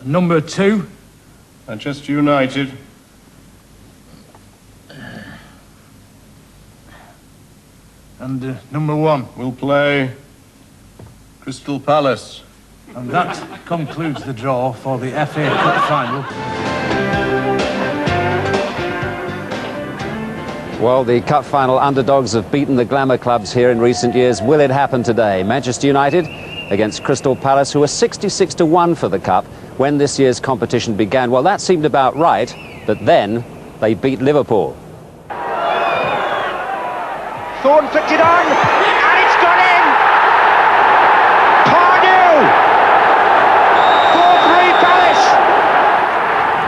number 2. Manchester United. And number 1. Will play Crystal Palace. And that concludes the draw for the FA Cup final. Well, the cup final underdogs have beaten the glamour clubs here in recent years. Will it happen today? Manchester United against Crystal Palace, who were 66-1 for the cup when this year's competition began. Well, that seemed about right, but then they beat Liverpool. Thorne flicked it on, and it's gone in! Pardew! 4-3 Palace!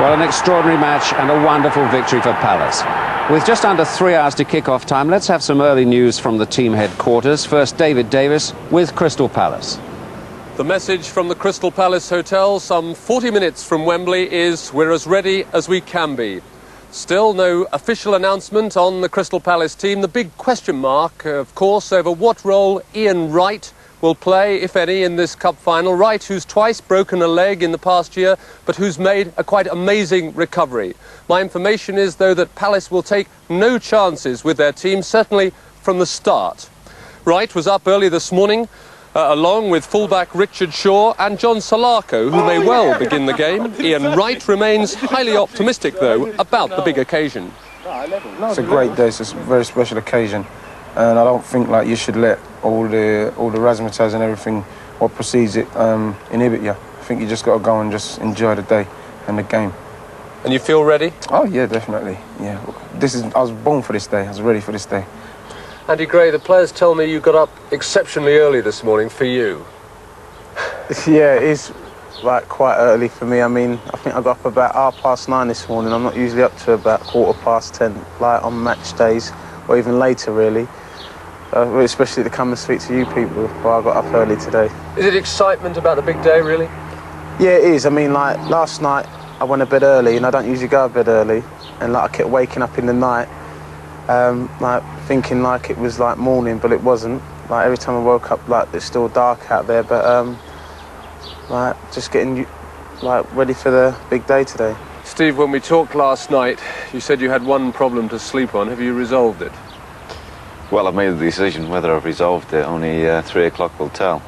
Well, an extraordinary match and a wonderful victory for Palace. With just under 3 hours to kick-off time, let's have some early news from the team headquarters. First, David Davis with Crystal Palace. The message from the Crystal Palace Hotel, some 40 minutes from Wembley, is we're as ready as we can be. Still no official announcement on the Crystal Palace team. The big question mark, of course, over what role Ian Wright will play, if any, in this cup final. Wright, who's twice broken a leg in the past year, but who's made a quite amazing recovery. My information is, though, that Palace will take no chances with their team, certainly from the start. Wright was up early this morning, along with fullback Richard Shaw and John Salako, who may well begin the game. Ian Wright remains highly optimistic, though, about the big occasion. It's a great day. It's a very special occasion, and I don't think you should let all the razzmatazz and everything what precedes it inhibit you. I think you just got to go and just enjoy the day and the game. And you feel ready? Oh yeah, definitely. Yeah, I was born for this day. I was ready for this day. Andy Gray, the players tell me you got up exceptionally early this morning for you. Yeah, it is quite early for me. I mean, I think I got up about 9:30 this morning. I'm not usually up to about 10:15, on match days, or even later, really. Especially to come and speak to you people. But I got up early today. Is it excitement about the big day, really? Yeah, it is. I mean, last night I went to bed early, and I don't usually go to bed early, and I kept waking up in the night. Thinking it was morning, but it wasn't. Every time I woke up, it's still dark out there. But just getting ready for the big day today. Steve, when we talked last night, you said you had one problem to sleep on. Have you resolved it? Well, I've made the decision. Whether I've resolved it, only 3 o'clock will tell.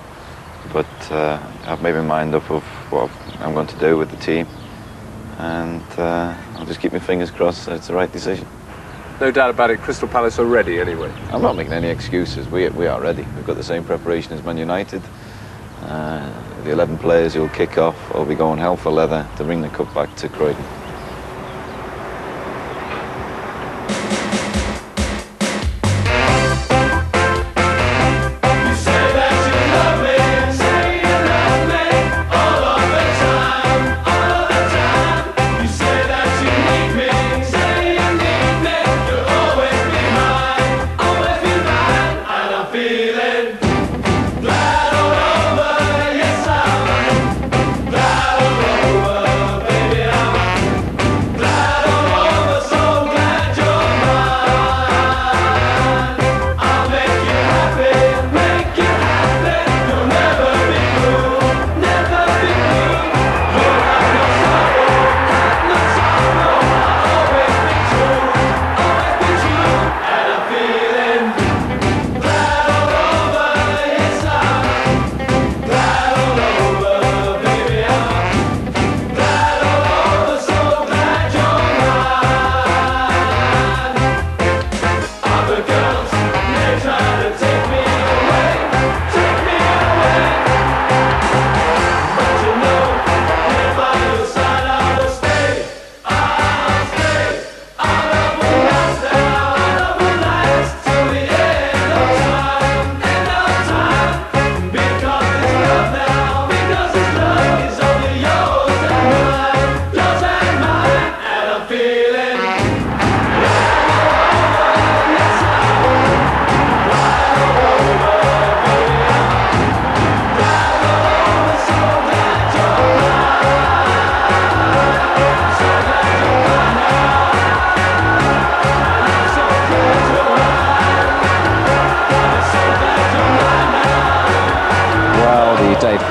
But I've made my mind up of what I'm going to do with the team, and I'll just keep my fingers crossed that it's the right decision. No doubt about it, Crystal Palace are ready anyway. I'm not making any excuses. We are ready. We've got the same preparation as Man United. The 11 players who will kick off will be going hell for leather to bring the cup back to Croydon.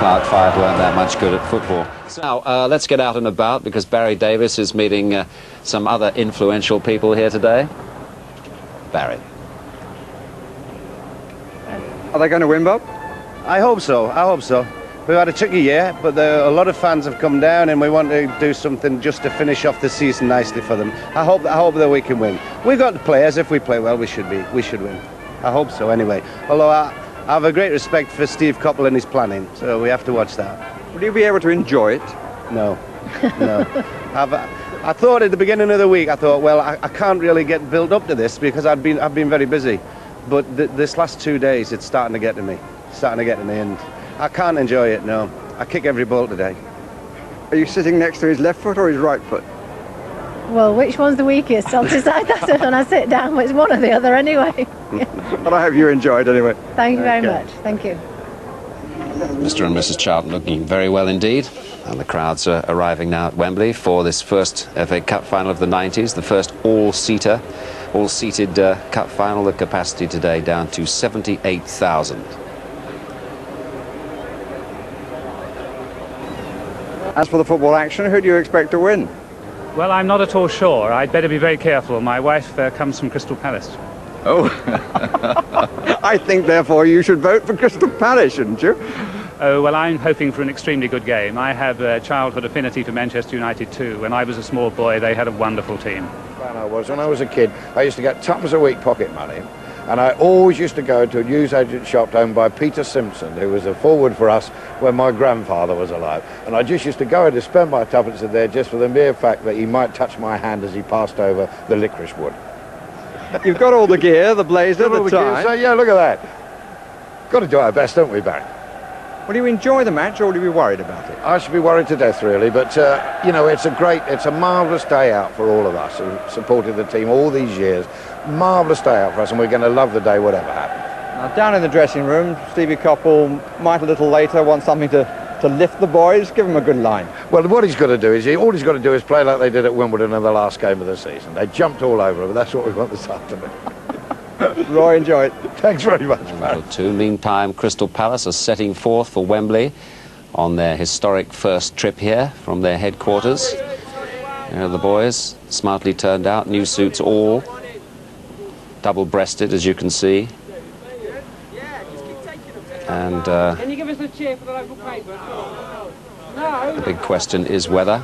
Clark 5 weren't that much good at football. So now, let's get out and about, because Barry Davis is meeting some other influential people here today. Barry. Are they going to win, Bob? I hope so. I hope so. We've had a tricky year, but a lot of fans have come down, and we want to do something just to finish off the season nicely for them. I hope that we can win. We've got the players. If we play well, we should win. I hope so. Anyway, although I have a great respect for Steve Coppell and his planning, so we have to watch that. Will you be able to enjoy it? No, no. I thought at the beginning of the week, well, I can't really get built up to this because I've been very busy. But this last 2 days, it's starting to get to me. And I can't enjoy it, no. I kick every ball today. Are you sitting next to his left foot or his right foot? Well, which one's the weakest? I'll decide that when I sit down. It's one or the other anyway. But I hope you enjoyed anyway. Thank you very much. Thank you. Mr. and Mrs. Charlton looking very well indeed. And the crowds are arriving now at Wembley for this first FA Cup final of the 90s, the first all-seated cup final. The capacity today down to 78,000. As for the football action, who do you expect to win? Well, I'm not at all sure. I'd better be very careful. My wife comes from Crystal Palace. Oh. I think, therefore, you should vote for Crystal Palace, shouldn't you? Oh, well, I'm hoping for an extremely good game. I have a childhood affinity for Manchester United too. When I was a small boy, they had a wonderful team. When I was a kid, I used to get twopence a week pocket money, and I always used to go to a newsagent shop owned by Peter Simpson, who was a forward for us when my grandfather was alive. And I just used to go in to spend my twopence in there just for the mere fact that he might touch my hand as he passed over the licorice wood. You've got all the gear, the blazer, the tie. So, yeah, look at that. Got to do our best, don't we, Barry? Will you enjoy the match, or will you be worried about it? I should be worried to death, really, but, you know, it's a marvellous day out for all of us who supported the team all these years. Marvellous day out for us, and we're going to love the day, whatever happens. Now, down in the dressing room, Stevie Coppell might a little later want something to lift the boys. Give them a good line. Well, what he's got to do is, all he's got to do is play like they did at Wimbledon in the last game of the season. They jumped all over him, but that's what we want this afternoon. Roy, enjoy it. Thanks very much, Barry. Meantime, Crystal Palace are setting forth for Wembley on their historic first trip here from their headquarters. Here are the boys, smartly turned out, new suits all, double-breasted, as you can see. And Can you give us a cheer for the local paper? No. The big question is whether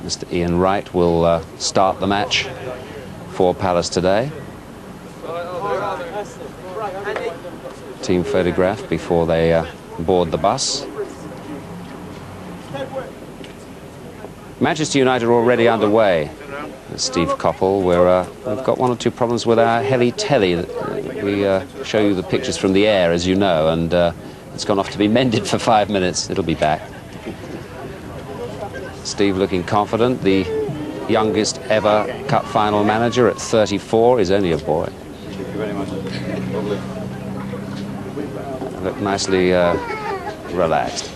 Mr. Ian Wright will start the match for Palace today. Team photograph before they board the bus. Manchester United are already underway. Steve Coppell, we've got one or two problems with our heli-telly. We show you the pictures from the air, as you know, and it's gone off to be mended for 5 minutes. It'll be back. Steve looking confident, the youngest ever cup final manager at 34, is only a boy. Thank you very much. Lovely. Look nicely relaxed.